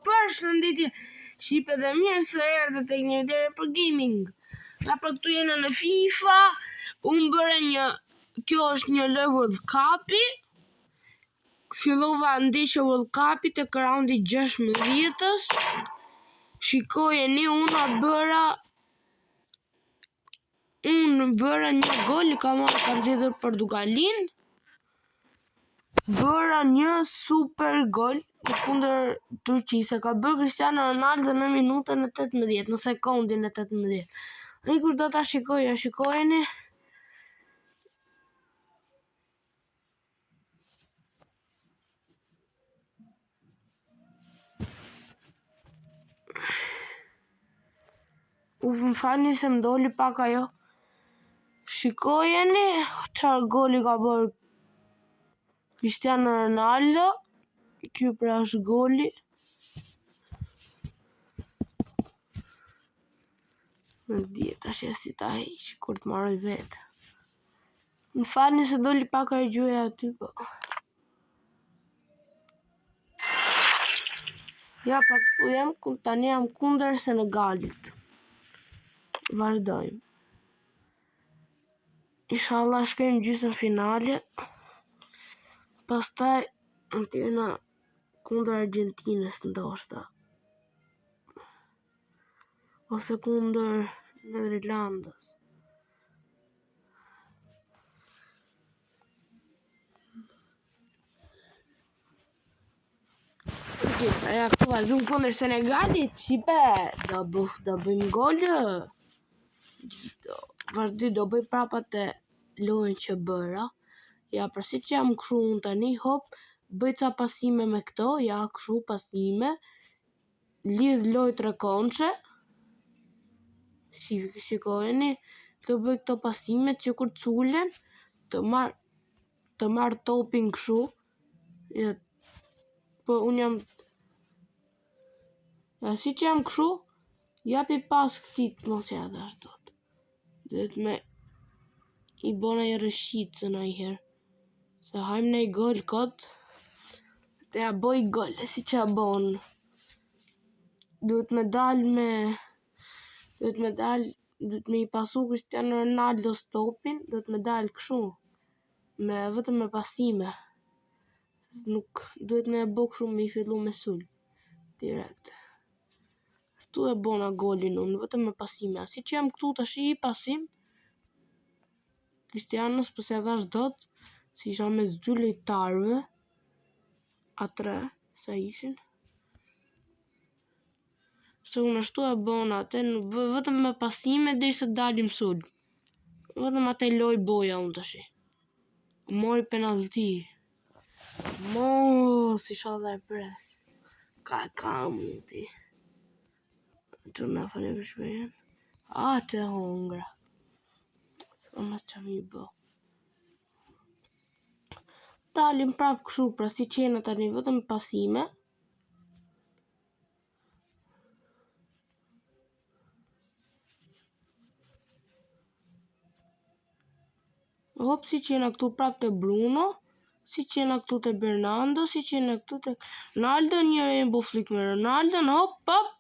Përshëndetje, shipe dhe mirë se erdhe tek një video për gaming. Nga për këtu jena në FIFA, unë bëre kjo është një lloj World Cupi. Fillova ndeshja World Cupit tek raundi 16-s. Shikojeni, unë bëra një gol, kam zgjedhur Portugalin. Bëra një super gol kundër Turqisë. Ka bërë Cristiano Ronaldo në minutën e 18, në sekondin e 18. Ai kur do ta shikojeni. Më falni se më doli pak ajo. Shikojeni çfarë goli ka bërë Cristiano Ronaldo. Ky pra është goli. Në dje tash si ta heq kur të marroj vetë. Më falni se doli pak ajo gjuja aty, po. Ja, pa këtu tani jam kundër Senegalit. Vazhdojmë. Inshallah shkojmë gjysmë finale. Pastaj antyna kundër Argentinës ndoshta. Ose kundër Nederlandës. Ja, këtu vazhdojmë kundër Senegalit, shipe, do bëjmë golë. Do bëj prapa të lojën që bëra. Ja, pra si që jam këshu unë tani, hop, bëj ca pasime me këto, ja, këshu pasime, lidh lojë trekonçe, shikojeni, të bëj këto pasime që kur culen, të marr topin këshu, ja, po unë jam, ja, si që jam këshu, japi pas këtit, mos ja dhe ashtot. Duhet me i bona i rëshqitës në i herë. Se hajmë në i gol këtë, të ja boj gol, si që ja bonë. Duhet me i pasu Cristiano Ronaldo stopin, duhet me dal këshu, vetëm me pasime. Nuk duhet me e bo këshu me i fillu me sul, direkt. Këtu e bona golin unë, vetëm me pasime. Si që jam këtu të shi i pasim, Cristianos pëse dhash dot, si isha me s'dy lejtarve, a 3, sa ishin. Se unë ashtu e bona, vetëm me pasime dhe se dalim sul. Vetëm atë loj boja unë të shi. Mori penalti. Mos, isha dhe e pres. Ka muti. Që në fali për shpejen. A, të hongra. Ska mas që mi bo. Dalim prap këshu, pra si qena tani vetëm pasime. Hop, si qena këtu prap të Bruno. Si qena këtu të Bernardo. Si qena këtu të Ronaldo. Njëre e mbo flik me Ronaldo. Hop, hop.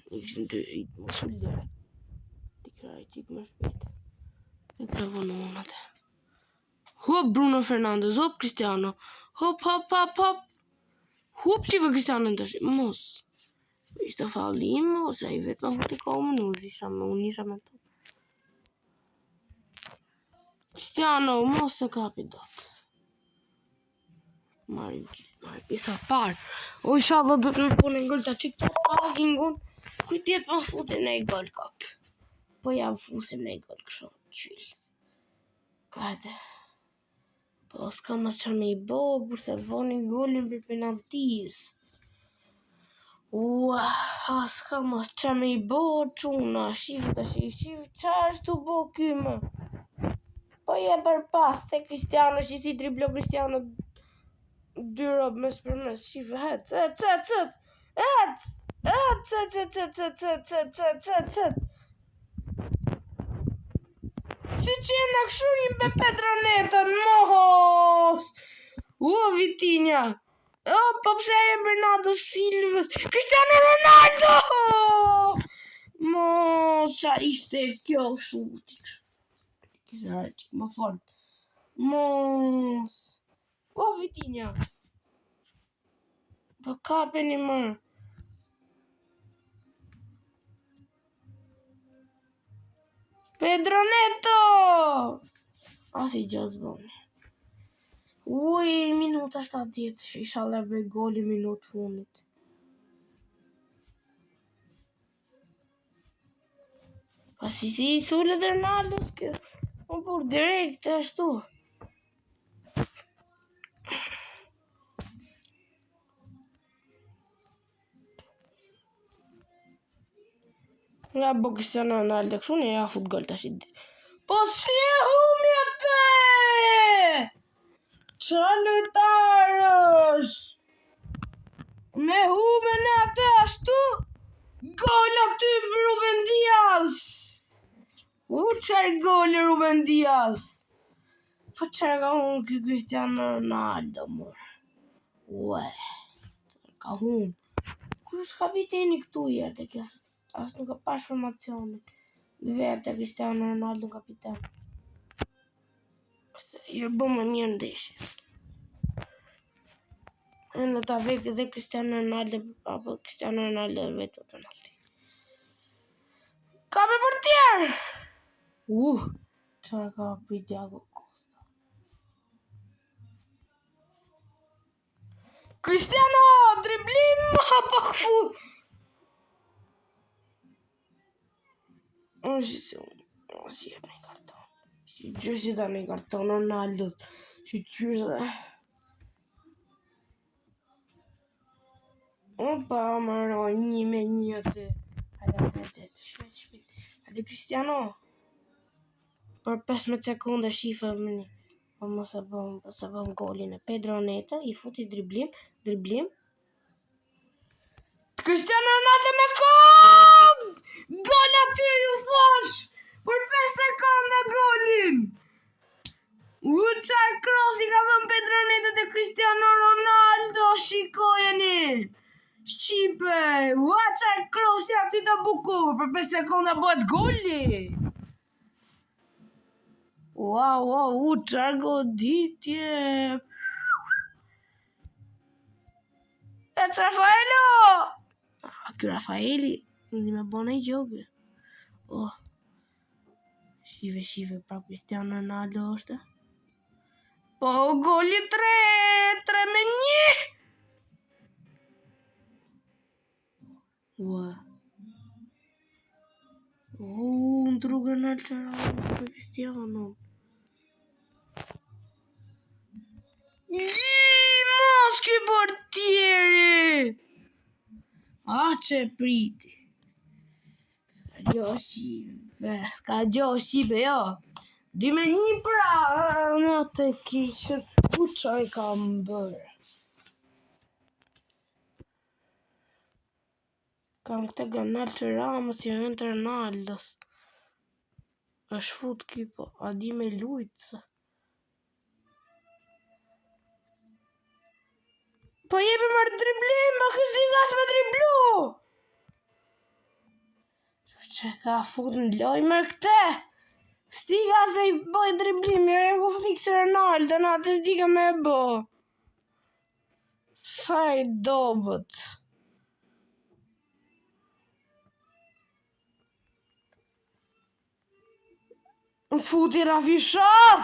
Ishin të rritë më sul dhe. Ti kraj qik më shpejt. Të kravon unë atë. Hop Bruno Fernandes, hop Cristiano. Hop, hop, hop, hop. Hop qive Cristiano në të shi. Mos. Ishte fallim, ose i vetë më futi komën. Unë isha me të. Cristiano, mos se kapi dot. Marim pisa parë. O isha dhe du të më punë në gëllë të qikë të takin unë. Kujtjet më futim në i gol këtë. Po jam fusim në i gol kësho. Qylës. Kajte. Po s'ka mas që me i bo, burse voni golin për penaltis. S'ka mas që me i bo, quna. Shivë të shivë. Qa është të bo kymë? Po je për pas të Cristiano, që si driblo Cristiano 2 robë mes për mes. Shivë, hec. Si qena këshu një be Pedronetën, mohos! Vitinja! Po pse e Bernardo Silvës? Cristiano Ronaldo! Mos, qa ishte kjo shuti. Kishte qik më fort. Mos. O, Vitinha. Po kapeni më. Pedro Neto! Asi gjës bëni. Uj, minuta 70, inshallah bëj goli minutë fundit. Pasi si sullet Ronaldo s'kjo. Unë por direkt ashtu. Ja bo Cristiano Ronaldo kështu ne ja fut gol tash. Po si e humi atë? Qa lojtarësh? Me hume në atë ashtu? Gol aty Ruben Dias! Qarë gol Ruben Dias? Po qarë ka humë kjo Cristiano Ronaldo, mor? Ue, qarë ka humë? Kush kapiteni këtu jerë të kjo? As nuk ka pash formacionin. Vetë Cristiano Ronaldo kapitan. Jo bo më mirë ndeshje. Në ta vekë dhe Cristiano Ronaldo, apo Cristiano Ronaldo vetë për penalti. Ka me portier! Qarë ka për Thiago Costa. Cristiano, driblim, pa këfu. Si jep një karton. Si gjyrë si da një karton Ronaldo. Si gjyrë dhe. Opa, maroj, 1-1 atë. Hajde Cristiano. Për 15 sekonda shifa më një. Po mos e bëm golin e Pedro Neto. I futi driblim. Cristiano Ronaldo me kong! Gol aty ju thash! Për 5 sekonda golin! Qarë cross i ka dhënë Pedro Neto te Cristiano Ronaldo, shikojeni! Shqipe! Qarë cross i aty të bukur! Për 5 sekonda bëhet goli! Qarë goditje! Rafaelo! Ky Rafaeli, ndi me bëne i gjogë. Shive, pra Cristiano Ronaldo është. Po, goli 3-1! Në drugën në qëra për Cristiano. Mos ki portieri! Që priti. Ska gjo shive, jo. 2-1 pra. Në të kishën. Qaj kam bërë. Kam këtë ganal që Ramos i vend të Ronaldos. është fut kipo. A di me lujtë. Po jepi më driblim, ma kësë digas me driblu! Që ka fut në loj mërë këte? Stigas me i bëj driblim, mërë e mu fikse Ronaldo, në atë s'diga me e bë. Sa i dobët. Në futi Rafishat!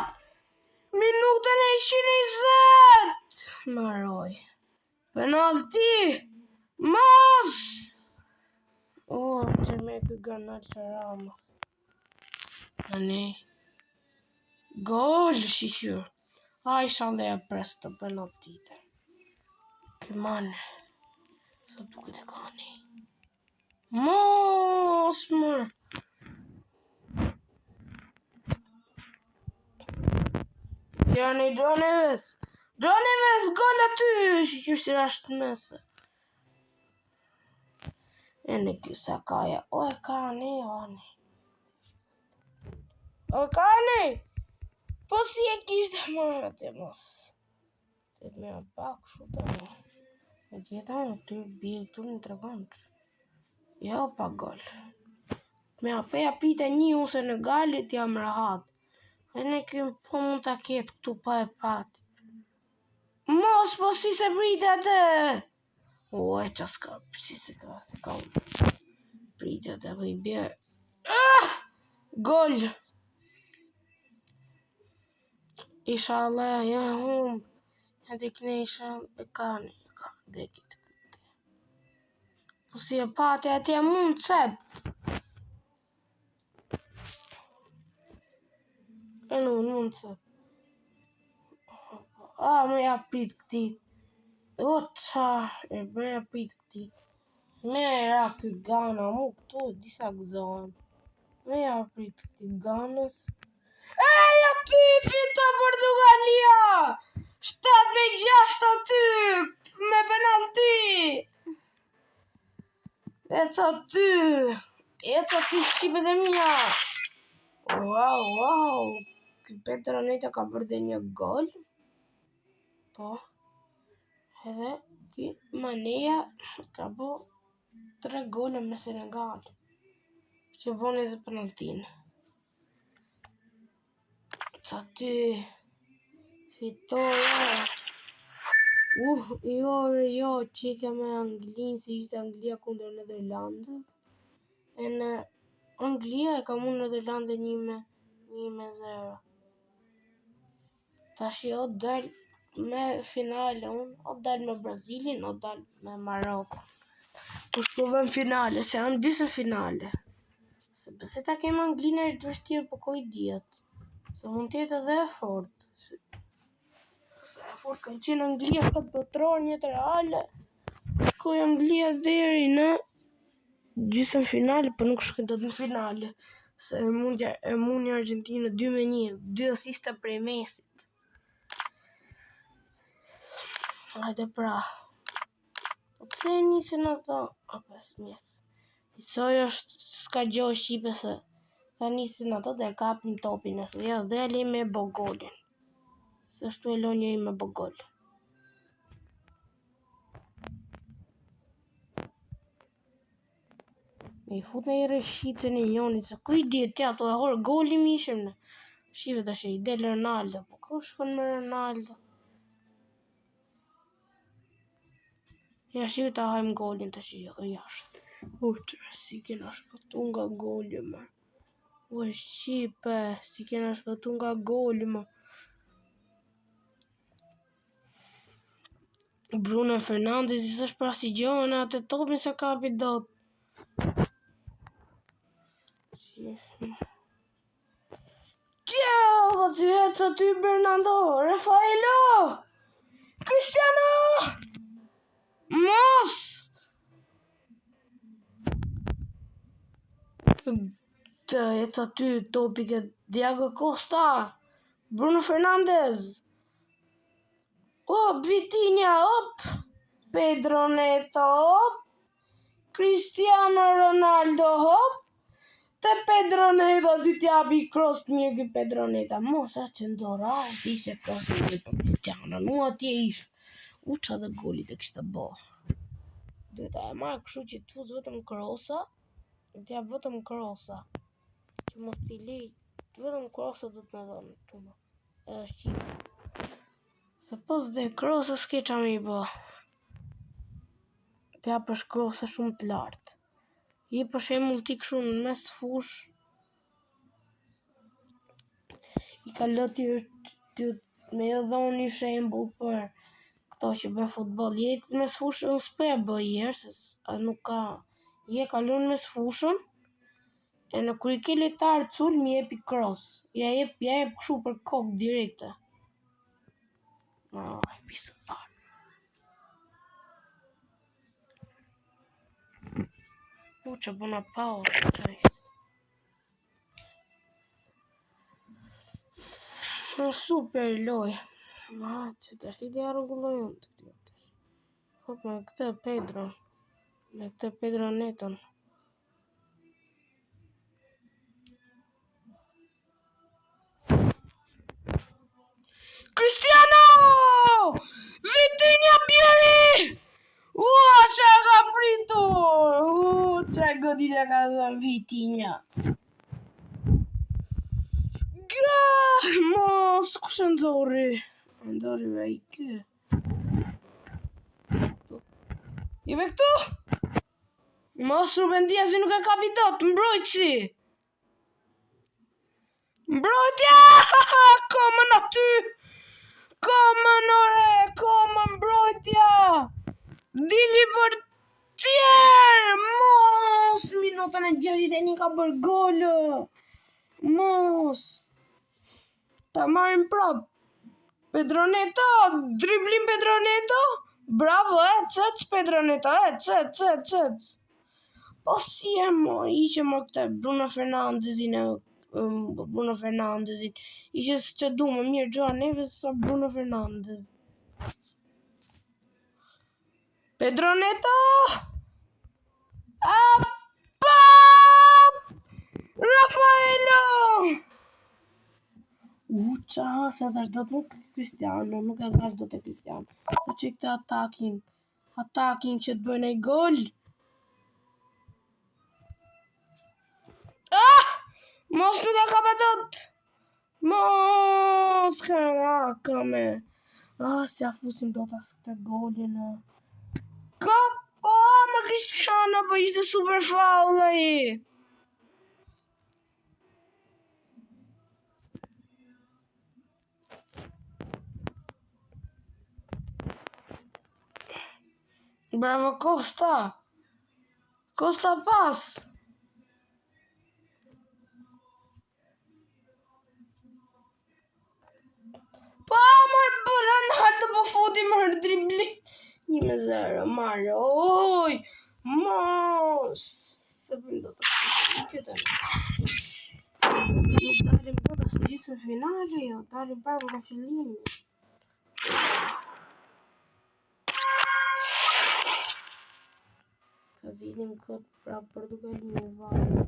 Minutën e 120! Maroj. Penalti! Mos! Që me kë gana që Ramos. Ani. Gol, shishur. I shalë e presto penaltite. Këmane. Sa duke të kani. Mos, mërë. Jani John Neves. John Neves, gol aty. Shishur si rashtë mesë. E në kjo sa kaja. O e kani, ani. O kani! Po si e kishtë mërë të mos. Se të me pak shu të mërë. E gjitha unë të bje këtu më të regonç. Jo pa gol. Me apeja prite një ose në galit jam rahat. E ne këmë po mund të ketë këtu pa e pat. Mos po si se prite atë. O e qa s'ka, si se ka prite atë po i bje. Gol. Inshallah ja hum. Edhe këne inshallah e ka dhe kitë këtë. Po si e pate atje mund të sep. E në mund të sep. Me ja prit këti. O qa e me ja prit këti. Me ra këtë gana mu këtu disa gëzohen. Me ja prit këti ganës. Ja ty fita Portugalia! 7-6 aty me penalti. Eca ty shqipet e mija. Wow. Ky Petroneta ka bërë dhe një gol. Po. Edhe ky Maneja ka bërë 3 gole me Senegal. Që bën edhe penaltin. Eca ty fitoja. Jo, qike me Anglinë, si ishte Anglia kundër Nederlandës. E në Anglia e ka mund Nederlandë 1-0. Tash o dal me finale unë, o dal me Brazilin, o dal me Marokko. Po shkove në finale, se janë dysë finale. Se pëse ta kemë Anglinë është vështirë, po ko i djetë. Se mund tjetë edhe e fort. Fort ka qenë Anglia këtë botror njëtë reale. Shkoj Anglia deri në gjysmë finale, për nuk shkoj do të në finale. Se e mundi Argentinë 2-1, 2 asiste prej Mesit. Hajde pra. Po pse e nisin ato? Apes mjes. Isoj është s'ka gjohë Shqipe se ta nisin ato dhe kapim topin e së jas dhe ali me bogolin. Se shtu e lonjë i me bogol. Me i fut në i rëshqitën i njonit, se kuj di tja të e horë goli mi ishim në. Shive të shi, i del Ronaldo, po ku shkon me Ronaldo? Ja shive të hajmë golin të shi, o jashtë. Si kena shpëtu nga goli, ma. O Shqipe, si kena shpëtu nga goli, ma. Bruno Fernandes i s'është pra si gjohën atë topin se kapi dot. Kjell, ty heca ty Bernardo, Rafaelo, Cristiano, Mos. Të heca ty topi ke Diego Costa, Bruno Fernandes. Vitinha, Pedro Neto, Cristiano Ronaldo, te Pedro Neto ty t'japi cross mirë ky Pedro Neta. Mos e që ndora, t'ishte cross mirë për Cristiano, nu atje ishte. Qa dhe golit e kishte bo. Dhe ta e marrë këshu që t'fuz vetëm crossa, t'ja vetëm crossa. Që mos t'i lej, vetëm crossa do t'me dhonë, qumë, edhe Shqipe. Se pos dhe krosa s'ke qa me i bo. T'ja për shkrosa shumë të lartë. I për shemull t'i këshu në mes fush. I ka lëti me jo dhonë një shembull për këto që bën futbol. Jetë mes fushën s'pe e bëj herë, se nuk ka. Je kalon mes fushën, e në kur i ke letarë cull, mi jepi cross. Ja jep këshu për kokë direkte. Pisë parë. Që bëna power, që ishte. Super loj. Që të shqiti arrugulloj unë të këtë. Hop me këtë Pedro. Me këtë Pedro Neton. Cristiano! Vitinha Bjeri! Që ka pritur! Që goditja ka dhënë Vitinha. Mos, kush e nxorri? Nxorri ai kë. Jeve këtu? Mos Ruben Dias nuk e kapi dot, mbrojtësi! Mbrojtja! Komën aty! Komën ore! Komën mbrojtja! Dili për tjerë! Mos! Minutën e 61 ka bërë golë! Mos! Ta marrim prap! Pedro Neto! Driblim Pedro Neto! Bravo, ec Pedro Neto, ec! Po si e mo, ishe mo këta Bruno Fernandesin ishe që du më mirë Gjoa Neves sa Bruno Fernandes. Pedro Neto! Apa! Rafaelo! Qa, se të është do të nuk Cristiano, nuk e dhash do të Cristiano. Të që këtë atakin që të bëjnë e gol. Mos nuk e ka pëtët. Mos, ka me. Si a fusim do të asë këtë golin. Ka, më Cristiano, po ishte super faul ai. Bravo Costa! Costa pas! Pa, marë bërën, halë po foti marë dribli. 1-0, marë, oj! Mos! Se përnë do të këtë nuk dalim do të së gjithë finale, jo, dalim parë nga fillimi. Të zinim këtë pra Portugali e valë.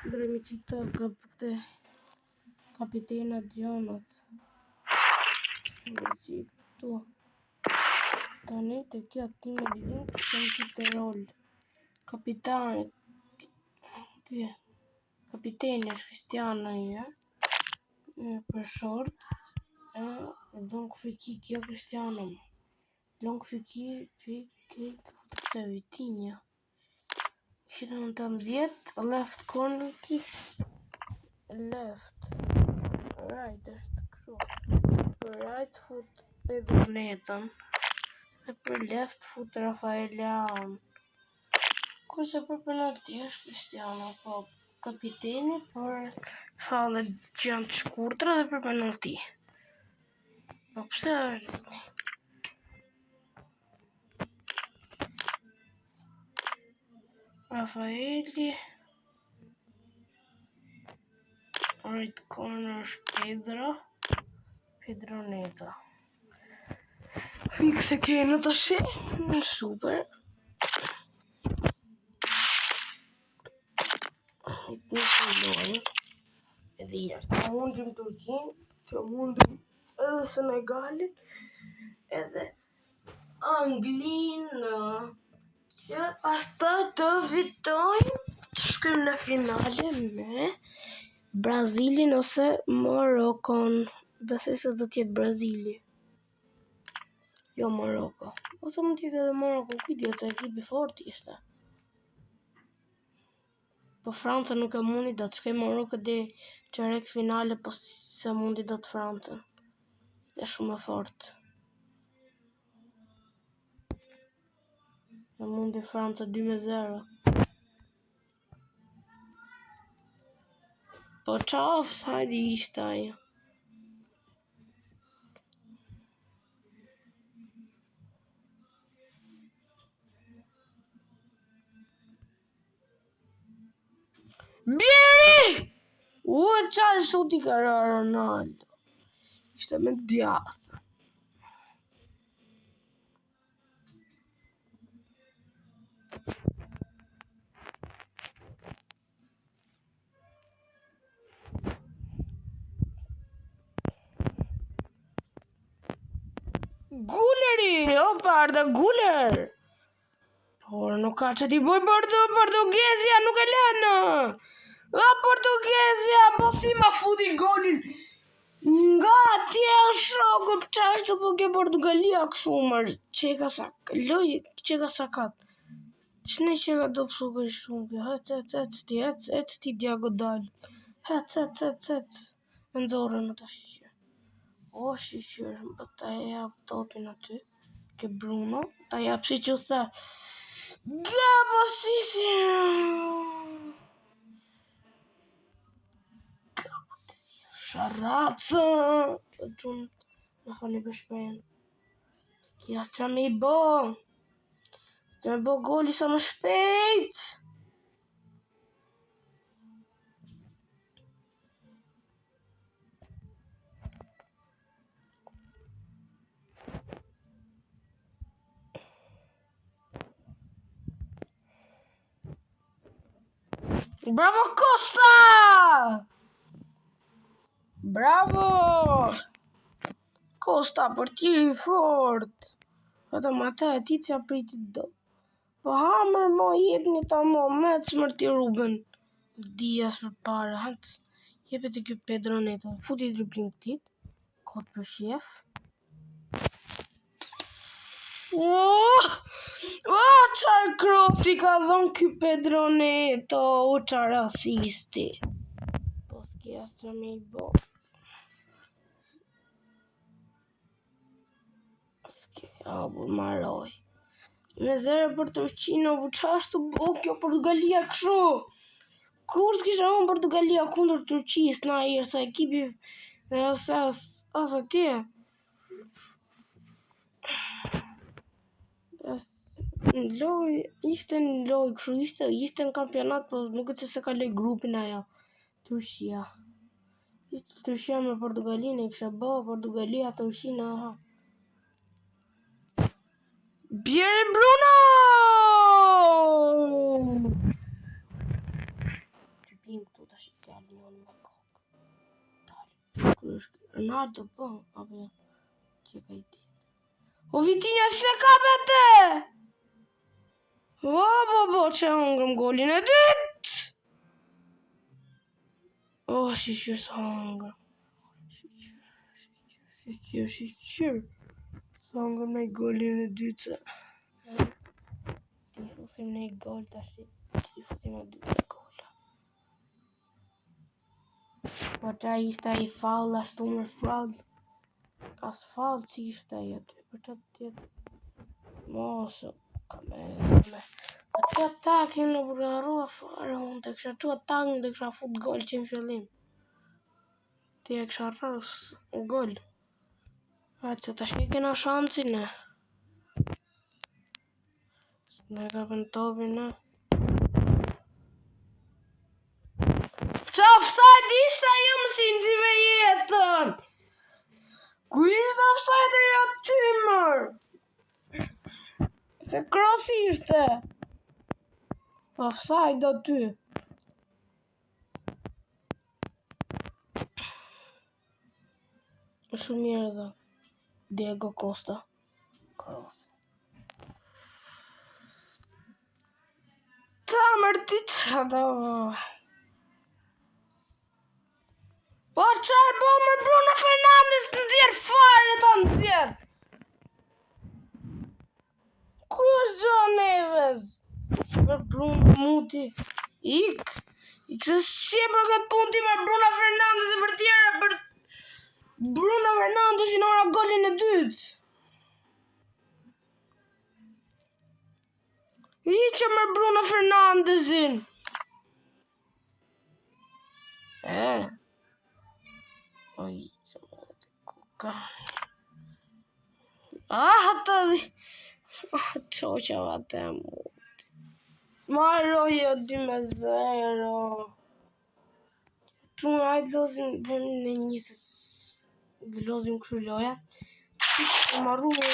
Drejmi që këte kapitenat gjonat. Që këtu. Ta ne të kjo të me ditin që këmë këtë rol. Kapitanit. Kapiteni është Cristiano ja. Për short. Long friki kjo Cristiano. Long friki këtë Vitinha. Shira në të mdjet, left corner kick. Left. Right është kështu. Për right foot Pedro Neto. Dhe për left foot Rafael Leao. Kurse për penalti është Cristiano, po kapiteni për fallet gjatë shkurtra dhe për penalti. Po pse është? Rafaeli. Right corner është Pedro Neto. Fikse kene të shi. Super. Në shëllojnë. Edhe jashtë. Të mundim Turkin. Të mundim edhe Senegalin. Edhe Anglinë. Që pastaj të fitojnë. Të shkojmë në finale me Brazilin ose Morokon. Besoj se do t'jetë Brazili. Jo Moroko. Ose mund t'jetë edhe Moroko. Kujtë të ekipi fort ishte. Po Franca nuk e mundi do të shkoj Moroko dhe çerek finale, po se mundi do të Francën. Ishte shumë e fort. E mundi Franca 2-0. Po qa offside ishte ajo. Bjeri! Qarë shuti ka Ronaldo. Ishte me djastë. Guleri, opa, Arda Guler. Por nuk ka që ti boj Portugezja, nuk e lënë. Portugezja, po si ma futi golin. Nga tje shokët që është po ke Portugalia këshumër. Qeka sak, loj, qeka sakat. Qëne qeka do pësu këj shumë, hec ti diagonal. Hec. Nëzore më të shqyqyr. O shqyqyr, më ta jap topin aty. Ke Bruno, ta jap si që sa. Ga po si. Sharacë. Në fali për shpejen. Kja që me I bo. Që me bo goli sa më shpejt. Bravo Costa! Bravo! Costa, portieri fort. Ata ma ta e ti që apritit do. Po hamër mo jepni ta mo, me të smërti Ruben. Dias për para, hëtë. Jepet e kjo Pedro Neto. Futi driblim këtit. Kot për shef. Qarë krosi ka dhonë kjo Pedro Neto. Qarë asisti. Po s'kja që me I bo. Abur maroj. Me zere për të Turqino, bu qashtu bo kjo Portugalia këshu. Kur s'kisha unë Portugalia kundër Turqis, na i sa ekipi as atje. Loj, ishte në loj këshu, ishte në kampionat, po nuk e që se ka lej grupin aja. Turqia. Ishte Turqia me Portugalinë, I kësha bo, Portugalia, Turqina, aha. Bjerë Bruno! Të pinë këtu të shqipte Albion me kokë. Kërë është Ronaldo, po, apo që ka I ti. O Vitinja se ka bete! Bo, që hongëm golin e dytë! O, shqyqyr së hongëm. Shqyqyr. Songëm në I golin e dytë. Ti fusim në I gol të ashtë. Ti fusim në dytë gola. Po qa ishte I faul ashtu me faul. As faul që ishte I aty. Për që tjetë. Mosë. Po që atakin në burgarua farë. Unë të kësha që atakin të kësha fut gol që në fillim. Ti e kësha rrës gol. Që të shke kena shansin e. Në ka për në topin e. Qa offside ishte ajo më sinësi me jetën? Ku ishte offside e aty mër? Se cross ishte. Offside aty. Shumë mirë dhe. Diego Costa. Cross. Ta mërtit do. Po qarë bo me Bruno Fernandes në djerë fare të në djerë. Ku është John Neves? Për Bruno muti. Ik se shqe për këtë punti me Bruno Fernandes e për tjera për Bruno Fernandes I nëra golin e dytë. I që me Bruno Fernandesin. Oj, që më të kuka. Të di. Qoqa vate mu. Maroj o 2-0. Tu me ajtë lozim në njësës. Lozim kërë loja. Marru me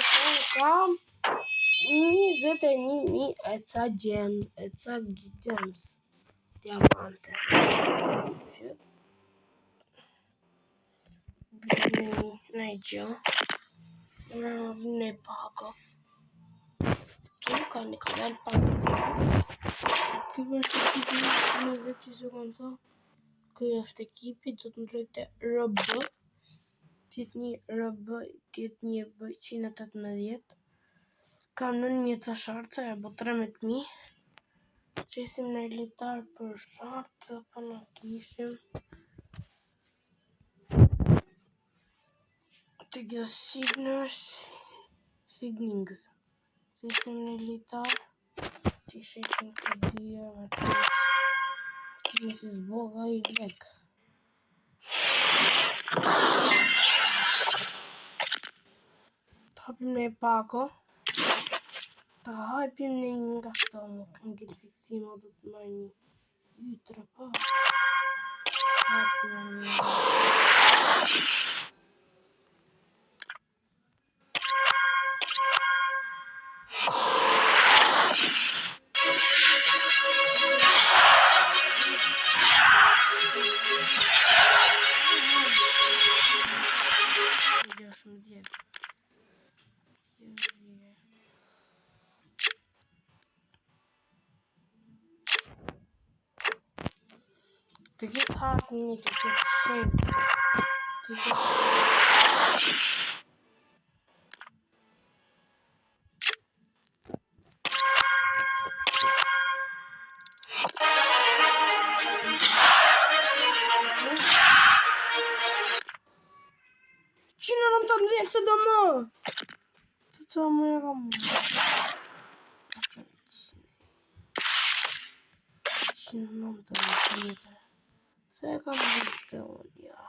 kam 21.000 e ca gems. Diamante. Në I gjë. Ne pago. Tu ka një kanal pago të ra. Ky është ekipi 20 që se kam thënë. Ky është ekipi, do të ndrojte RB. Tjetë një RB, tjetë një B118. Kam 9.000 sharca, e bo 13.000. Qesim në elitar për sharca, pa në kishim. Të gja Signings. Qesim në elitar. Që shekim të dhja me kesi zboga i lek. Të hapim në e pako. Të hapim në një nga këto, më kanë gjithë fiksima, do të marrë një ytre pa. Hapim në një. Të gjithë hapë një të këtë shenjë. Të gjithë që në nëmë të mdhjerë se do më? Të të më e kam më. Që në nëmë të mdhjerë. Se e kam më të unë, ja.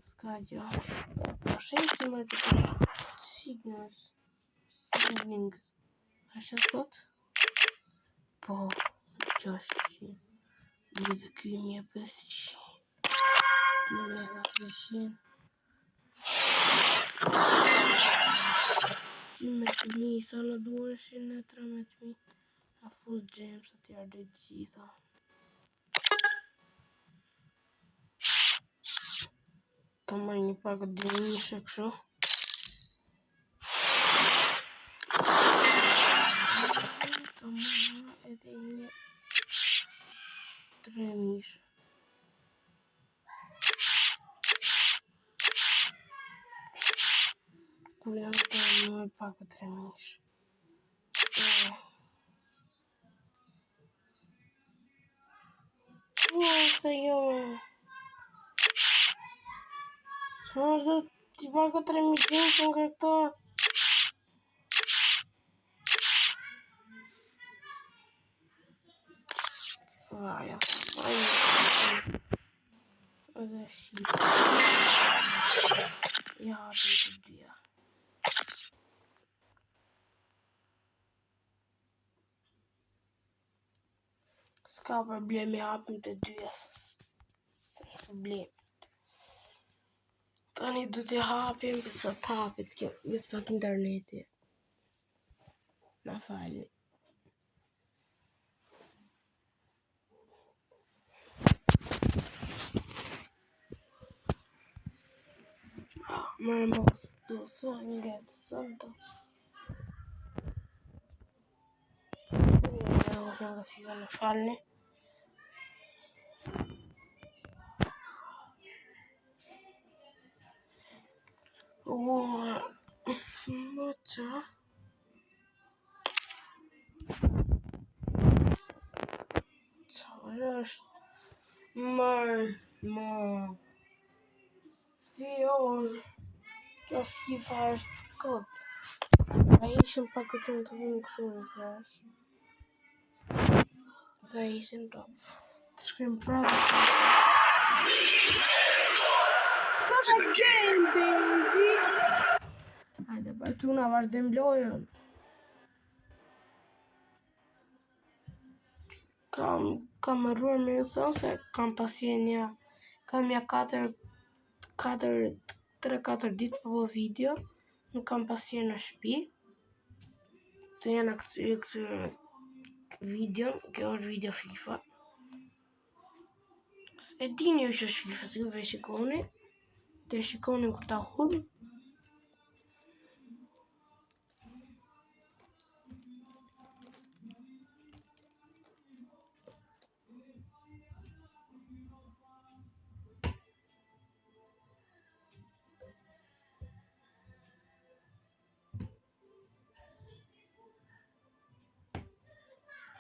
Ska gjo. Po shenjë si më të këtë. Signings. A që të të? Po, 600. Lidhe kjo 1500. 2400. Me të mi sa në dueshin e 13.000. A full gems atë jarë dhe gjitha. Të marrë një pakë 2.000 kështu. Të marrë edhe një 3.000. Ku janë të më pakë 3.000. Se jo. Së dhe t'i pakë 3.000 që nga këto. Vaja, edhe shqipë. Ja, hapim të dyja. S'ka problemi, hapim të dyja. S'ka problem. Tani du t'i hapim, për sa t'hapit kjo, vës pak interneti. Na falni. Më mos të së nga të sënto. Në nga FIFA, na falni. Më që qërë është më orë kjo FIFA është këtë a ishim pa këtë të vëmë këshu në fresh dhe ishim të shkrim prapë këtë game baby. Hajde bërtuna vazhdim lojën. Kam arruar me ju thonë se kam pasjenja. Kam ja 3-4 ditë për video. Nuk kam pasjenja në shpi. Të jena këtë video. Kjo është video FIFA. E dini ju që është FIFA, si juve shikoni. Të shikoni kur ta hull.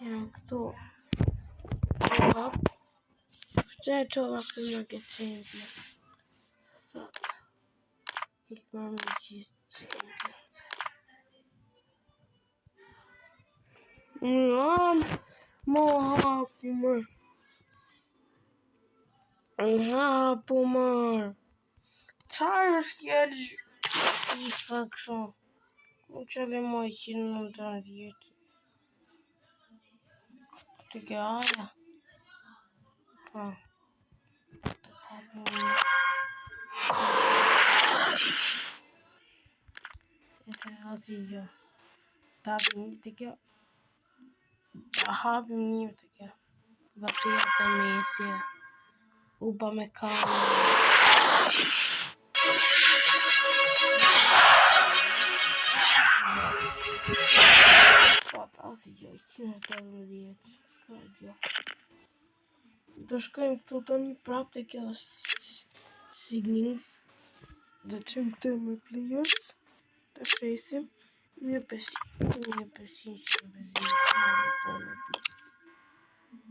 Jam këtu. Hop. Pse e qova këtu në këtë champion? Sot. Ik marrë me gjithë champions. Mo hapu më. Hapu më. Qarë është kjellë FIFA kësho? Më qëllë mo 190. Këtë ke aja? Pa. Të hapu më. Asi gjë. Të hapu një të kjo. Hapim një të kjo. Vapia të Messi. Upa me kamë. Asi gjë, 180. Ska gjë. Do shkojmë këtu tani prap të kjo signings. Do qëmë këtë me players. Të shesim. 1500 që në bezit.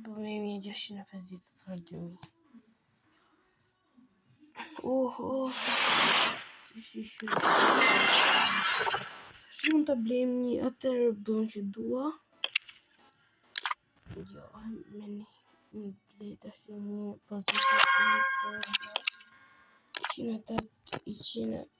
Po me 1650 të thërë 2000. Shumë të blejmë një atër bën që dua. Jo, me një blej të shumë një pozitë për 180.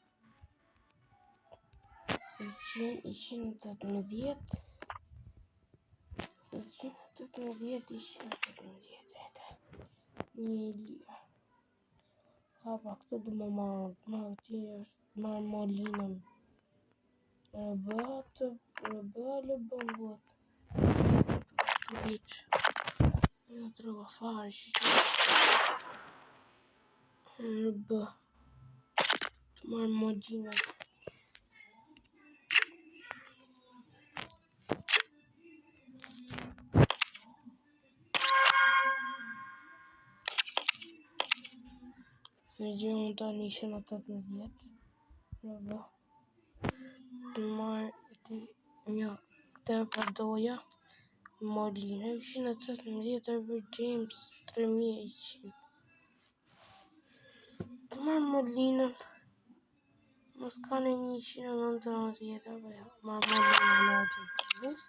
Një lirë. Hapa këtë du më marrë tjerë, marrë molinën. Rëbë le bën vot. Të heqë. Në të rëba farë që rëbë. Të marrë molinën. Se gjë unë ta 180. Rëbë. Të marrë një këtë për doja. Molinë, 180 për James 3100. Të marrë molinën. Mos ka në 190 apo jo. Marrë molinën në Argentinës.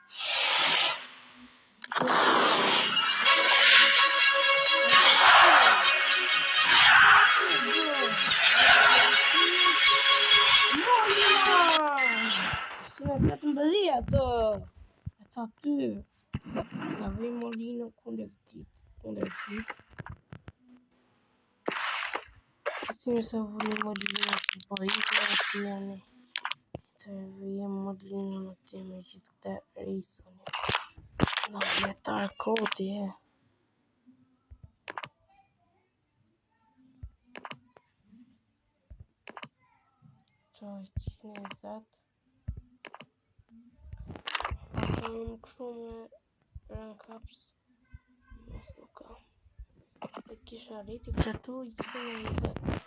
Në 14 e ta ty nga vej molinën kundër tit si nëse vëni molinën të bëjtë e tjene të vej molinën në të me gjithë këte rejsoni nga vjetar koti qoj 120. Kam kështu me rank ups. Mos nuk kam. E kisha rriti kështu 120.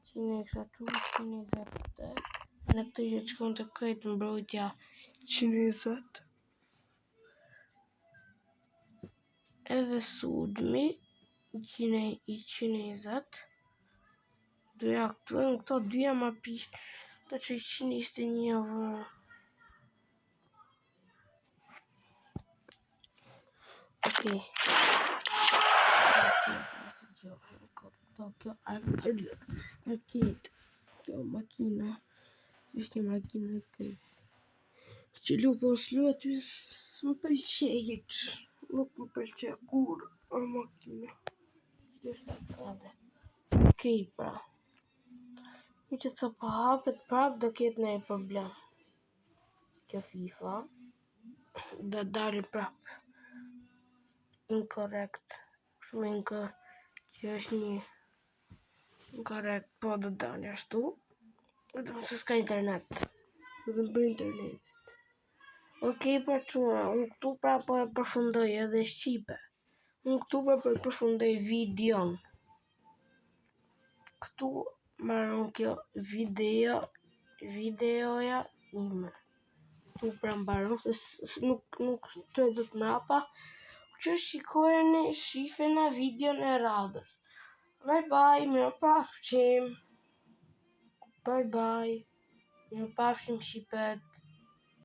Qine kisha tu 120 këte. Në këtë që qëkon të këtë mbrojtja 120. Edhe sudmi 120. Doja këtu e në këto dyja ma pish. Të që 121 euro. Okej. Kjo arcade. Kjo makina. Është një makina e këj. Që lupo s'lu aty s'më pëlqejit. Nuk më pëlqej kur a makina. Është arcade. Okej, pra. Një që të po hapet prap do ketë në e problem. Kjo FIFA. Do dalë prap. Incorrect. Kështu që është një incorrect, po do dalë ashtu. Vetëm se s'ka internet. Vetëm për internetit. Okej, për çuna, unë këtu pra po e përfundoj edhe shqipe. Unë këtu pra po e përfundoj videon. Këtu marrën kjo videoja ime. YouTube pra mbaron se nuk shkoj dot mrapa. Që shifeni videon e radhës. Bye bye, mirupafshim. Bye bye. Mirupafshim shipet.